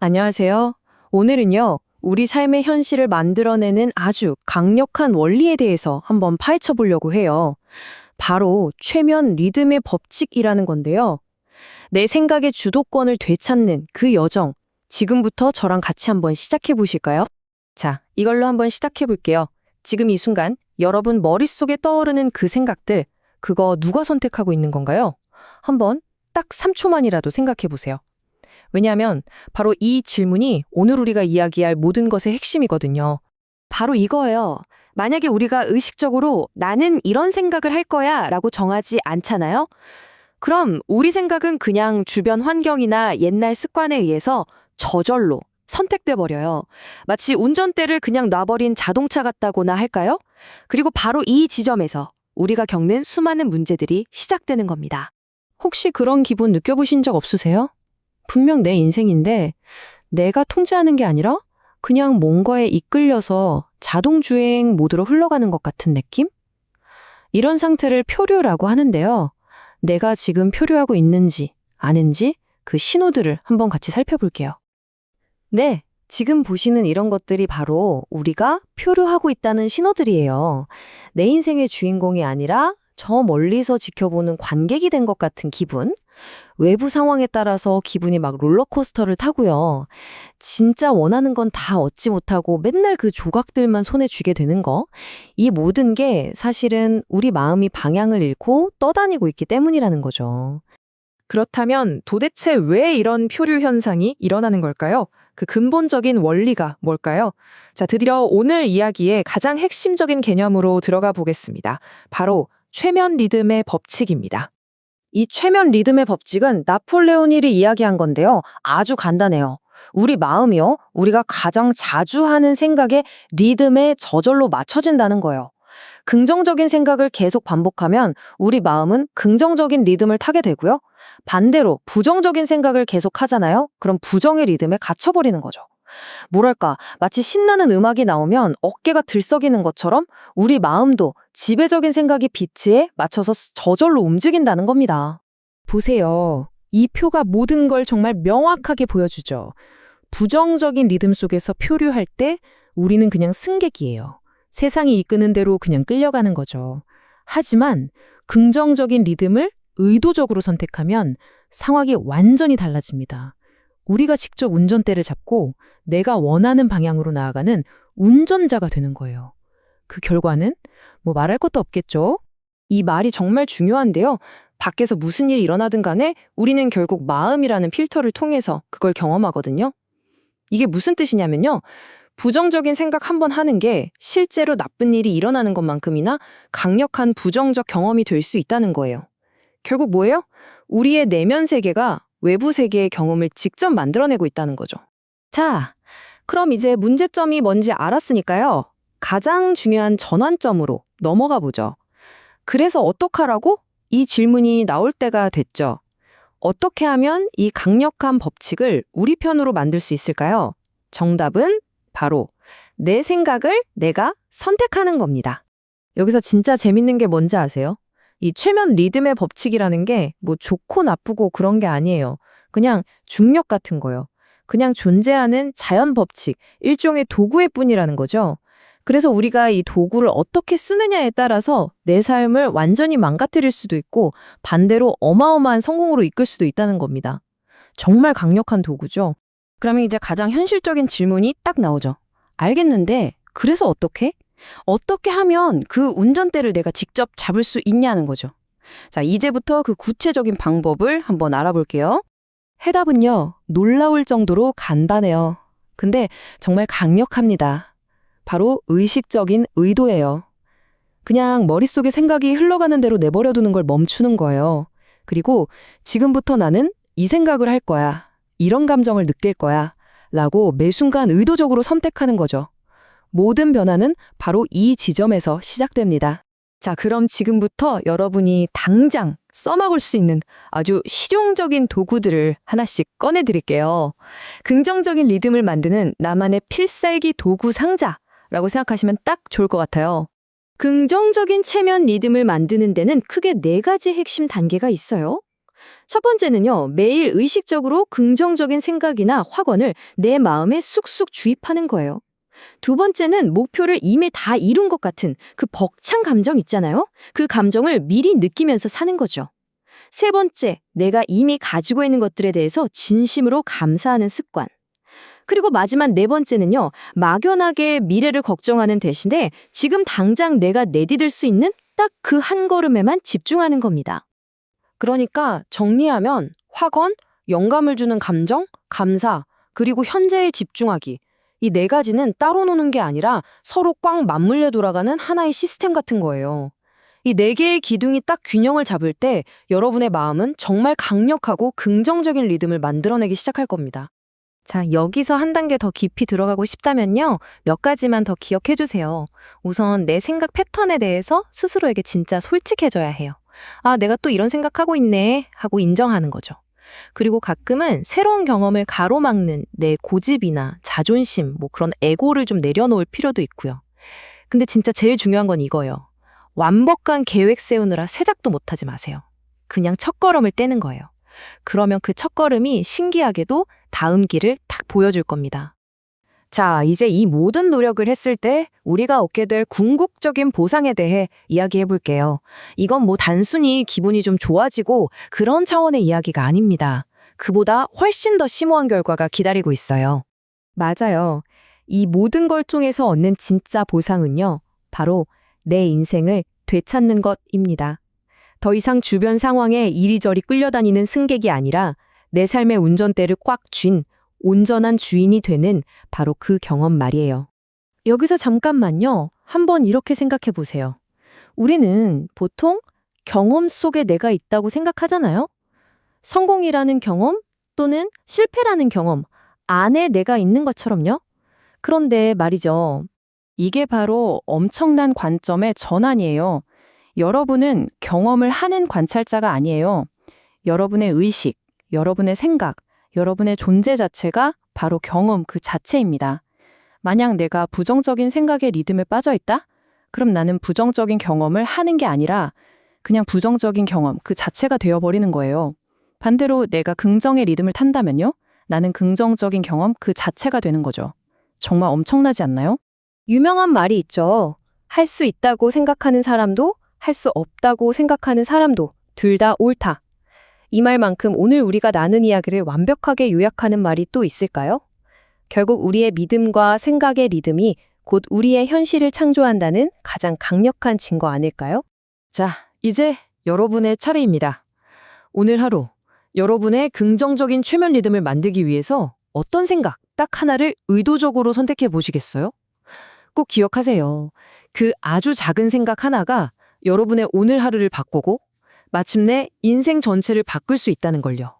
안녕하세요. 오늘은요, 우리 삶의 현실을 만들어내는 아주 강력한 원리에 대해서 한번 파헤쳐 보려고 해요. 바로 최면 리듬의 법칙이라는 건데요. 내 생각의 주도권을 되찾는 그 여정, 지금부터 저랑 같이 한번 시작해 보실까요? 자, 이걸로 한번 시작해 볼게요. 지금 이 순간 여러분 머릿속에 떠오르는 그 생각들, 그거 누가 선택하고 있는 건가요? 한번 딱 3초만이라도 생각해 보세요. 왜냐하면 바로 이 질문이 오늘 우리가 이야기할 모든 것의 핵심이거든요. 바로 이거예요. 만약에 우리가 의식적으로 나는 이런 생각을 할 거야 라고 정하지 않잖아요? 그럼 우리 생각은 그냥 주변 환경이나 옛날 습관에 의해서 저절로 선택돼 버려요. 마치 운전대를 그냥 놔버린 자동차 같다고나 할까요? 그리고 바로 이 지점에서 우리가 겪는 수많은 문제들이 시작되는 겁니다. 혹시 그런 기분 느껴보신 적 없으세요? 분명 내 인생인데 내가 통제하는 게 아니라 그냥 뭔가에 이끌려서 자동주행 모드로 흘러가는 것 같은 느낌? 이런 상태를 표류라고 하는데요. 내가 지금 표류하고 있는지 아닌지 그 신호들을 한번 같이 살펴볼게요. 네, 지금 보시는 이런 것들이 바로 우리가 표류하고 있다는 신호들이에요. 내 인생의 주인공이 아니라 저 멀리서 지켜보는 관객이 된 것 같은 기분? 외부 상황에 따라서 기분이 막 롤러코스터를 타고요. 진짜 원하는 건 다 얻지 못하고 맨날 그 조각들만 손에 쥐게 되는 거. 이 모든 게 사실은 우리 마음이 방향을 잃고 떠다니고 있기 때문이라는 거죠. 그렇다면 도대체 왜 이런 표류 현상이 일어나는 걸까요? 그 근본적인 원리가 뭘까요? 자, 드디어 오늘 이야기의 가장 핵심적인 개념으로 들어가 보겠습니다. 바로 최면 리듬의 법칙입니다. 이 최면 리듬의 법칙은 나폴레온 힐이 이야기한 건데요. 아주 간단해요. 우리 마음이요. 우리가 가장 자주 하는 생각의 리듬에 저절로 맞춰진다는 거예요. 긍정적인 생각을 계속 반복하면 우리 마음은 긍정적인 리듬을 타게 되고요. 반대로 부정적인 생각을 계속 하잖아요. 그럼 부정의 리듬에 갇혀버리는 거죠. 뭐랄까, 마치 신나는 음악이 나오면 어깨가 들썩이는 것처럼 우리 마음도 지배적인 생각이 비트에 맞춰서 저절로 움직인다는 겁니다. 보세요. 이 표가 모든 걸 정말 명확하게 보여주죠. 부정적인 리듬 속에서 표류할 때 우리는 그냥 승객이에요. 세상이 이끄는 대로 그냥 끌려가는 거죠. 하지만 긍정적인 리듬을 의도적으로 선택하면 상황이 완전히 달라집니다. 우리가 직접 운전대를 잡고 내가 원하는 방향으로 나아가는 운전자가 되는 거예요. 그 결과는 뭐 말할 것도 없겠죠? 이 말이 정말 중요한데요. 밖에서 무슨 일이 일어나든 간에 우리는 결국 마음이라는 필터를 통해서 그걸 경험하거든요. 이게 무슨 뜻이냐면요. 부정적인 생각 한 번 하는 게 실제로 나쁜 일이 일어나는 것만큼이나 강력한 부정적 경험이 될 수 있다는 거예요. 결국 뭐예요? 우리의 내면 세계가 외부 세계의 경험을 직접 만들어내고 있다는 거죠. 자, 그럼 이제 문제점이 뭔지 알았으니까요. 가장 중요한 전환점으로 넘어가 보죠. 그래서 어떡하라고? 이 질문이 나올 때가 됐죠. 어떻게 하면 이 강력한 법칙을 우리 편으로 만들 수 있을까요? 정답은 바로 내 생각을 내가 선택하는 겁니다. 여기서 진짜 재밌는 게 뭔지 아세요? 이 최면 리듬의 법칙이라는 게 뭐 좋고 나쁘고 그런 게 아니에요. 그냥 중력 같은 거요. 그냥 존재하는 자연 법칙, 일종의 도구의 뿐이라는 거죠. 그래서 우리가 이 도구를 어떻게 쓰느냐에 따라서 내 삶을 완전히 망가뜨릴 수도 있고 반대로 어마어마한 성공으로 이끌 수도 있다는 겁니다. 정말 강력한 도구죠. 그러면 이제 가장 현실적인 질문이 딱 나오죠. 알겠는데 그래서 어떻게? 어떻게 하면 그 운전대를 내가 직접 잡을 수 있냐는 거죠. 자, 이제부터 그 구체적인 방법을 한번 알아볼게요. 해답은요, 놀라울 정도로 간단해요. 근데 정말 강력합니다. 바로 의식적인 의도예요. 그냥 머릿속에 생각이 흘러가는 대로 내버려두는 걸 멈추는 거예요. 그리고 지금부터 나는 이 생각을 할 거야. 이런 감정을 느낄 거야. 라고 매 순간 의도적으로 선택하는 거죠. 모든 변화는 바로 이 지점에서 시작됩니다. 자, 그럼 지금부터 여러분이 당장 써먹을 수 있는 아주 실용적인 도구들을 하나씩 꺼내드릴게요. 긍정적인 리듬을 만드는 나만의 필살기 도구 상자라고 생각하시면 딱 좋을 것 같아요. 긍정적인 체면 리듬을 만드는 데는 크게 4가지 핵심 단계가 있어요. 첫 번째는요, 매일 의식적으로 긍정적인 생각이나 확언을 내 마음에 쑥쑥 주입하는 거예요. 두 번째는 목표를 이미 다 이룬 것 같은 그 벅찬 감정 있잖아요. 그 감정을 미리 느끼면서 사는 거죠. 세 번째, 내가 이미 가지고 있는 것들에 대해서 진심으로 감사하는 습관. 그리고 마지막 네 번째는요, 막연하게 미래를 걱정하는 대신에 지금 당장 내가 내디딜 수 있는 딱 그 한 걸음에만 집중하는 겁니다. 그러니까 정리하면 확언, 영감을 주는 감정, 감사, 그리고 현재에 집중하기. 이 네 가지는 따로 노는 게 아니라 서로 꽉 맞물려 돌아가는 하나의 시스템 같은 거예요. 이 네 개의 기둥이 딱 균형을 잡을 때 여러분의 마음은 정말 강력하고 긍정적인 리듬을 만들어내기 시작할 겁니다. 자, 여기서 한 단계 더 깊이 들어가고 싶다면요. 몇 가지만 더 기억해 주세요. 우선 내 생각 패턴에 대해서 스스로에게 진짜 솔직해져야 해요. 아, 내가 또 이런 생각하고 있네 하고 인정하는 거죠. 그리고 가끔은 새로운 경험을 가로막는 내 고집이나 자존심, 그런 에고를 좀 내려놓을 필요도 있고요. 근데 진짜 제일 중요한 건 이거예요. 완벽한 계획 세우느라 새작도 못하지 마세요. 그냥 첫걸음을 떼는 거예요. 그러면 그 첫걸음이 신기하게도 다음 길을 탁 보여줄 겁니다. 자, 이제 이 모든 노력을 했을 때 우리가 얻게 될 궁극적인 보상에 대해 이야기해 볼게요. 이건 단순히 기분이 좀 좋아지고 그런 차원의 이야기가 아닙니다. 그보다 훨씬 더 심오한 결과가 기다리고 있어요. 맞아요. 이 모든 걸 통해서 얻는 진짜 보상은요, 바로 내 인생을 되찾는 것입니다. 더 이상 주변 상황에 이리저리 끌려다니는 승객이 아니라 내 삶의 운전대를 꽉 쥔 온전한 주인이 되는 바로 그 경험 말이에요. 여기서 잠깐만요. 한번 이렇게 생각해 보세요. 우리는 보통 경험 속에 내가 있다고 생각하잖아요. 성공이라는 경험 또는 실패라는 경험 안에 내가 있는 것처럼요. 그런데 말이죠. 이게 바로 엄청난 관점의 전환이에요. 여러분은 경험을 하는 관찰자가 아니에요. 여러분의 의식, 여러분의 생각, 여러분의 존재 자체가 바로 경험 그 자체입니다. 만약 내가 부정적인 생각의 리듬에 빠져 있다? 그럼 나는 부정적인 경험을 하는 게 아니라 그냥 부정적인 경험 그 자체가 되어버리는 거예요. 반대로 내가 긍정의 리듬을 탄다면요? 나는 긍정적인 경험 그 자체가 되는 거죠. 정말 엄청나지 않나요? 유명한 말이 있죠. 할 수 있다고 생각하는 사람도 할 수 없다고 생각하는 사람도 둘 다 옳다. 이 말만큼 오늘 우리가 나눈 이야기를 완벽하게 요약하는 말이 또 있을까요? 결국 우리의 믿음과 생각의 리듬이 곧 우리의 현실을 창조한다는 가장 강력한 증거 아닐까요? 자, 이제 여러분의 차례입니다. 오늘 하루 여러분의 긍정적인 최면 리듬을 만들기 위해서 어떤 생각 딱 하나를 의도적으로 선택해 보시겠어요? 꼭 기억하세요. 그 아주 작은 생각 하나가 여러분의 오늘 하루를 바꾸고 마침내 인생 전체를 바꿀 수 있다는 걸요.